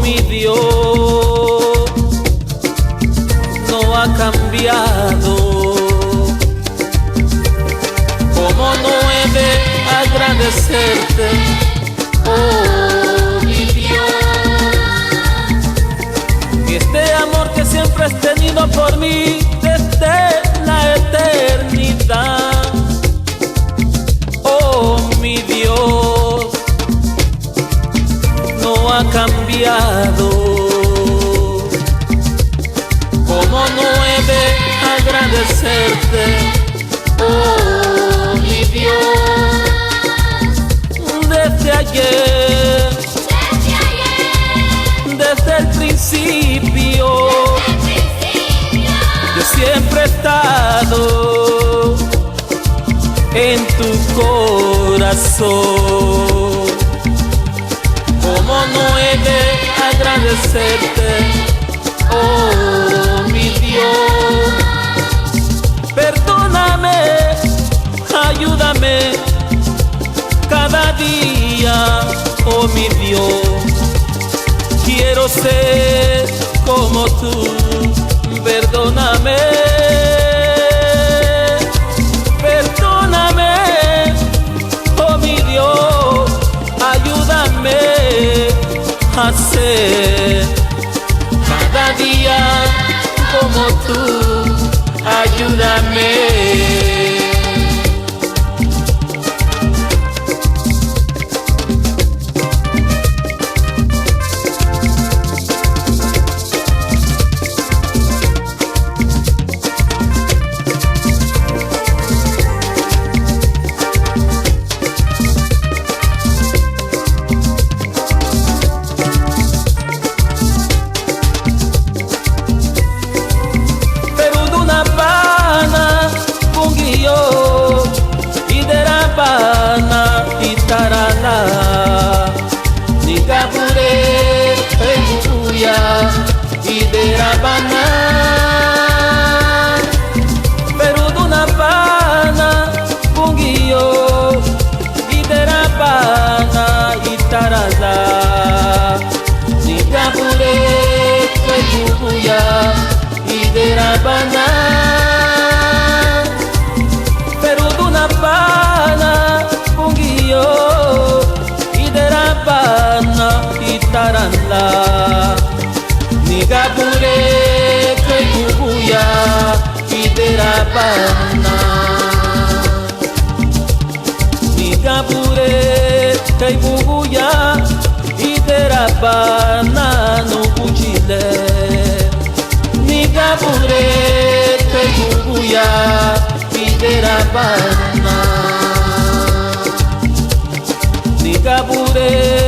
mi Dios, no ha cambiado. ¿Cómo no he de agradecerte, oh mi Dios? Y este amor que siempre has tenido por mí desde la eternidad, oh mi Dios, no ha cambiado. ¿Cómo no he de agradecerte, oh mi Dios? Desde ayer, desde el principio, yo siempre he estado en tu corazón. ¿Cómo no he de agradecerte, oh mi Dios? Perdóname, ayúdame cada día, oh mi Dios. Quiero ser como tú, perdóname. Perdóname, oh mi Dios, ayúdame a ser cada día como tú, ayúdame. Tarala, Nigabure, Peruya, Iderabana, Peruduna Pana, Pungio, Iderabana, Itarala, Nigabure, Peruya, Iderabana, Peruduna Pana, Pungio, Tarala, Nigabure, Kayubuya, Iderabana, Nigabure, Kayubuya, Iderabana, no Bujile, Nigabure, Kayubuya, Iderabana, Nigabure.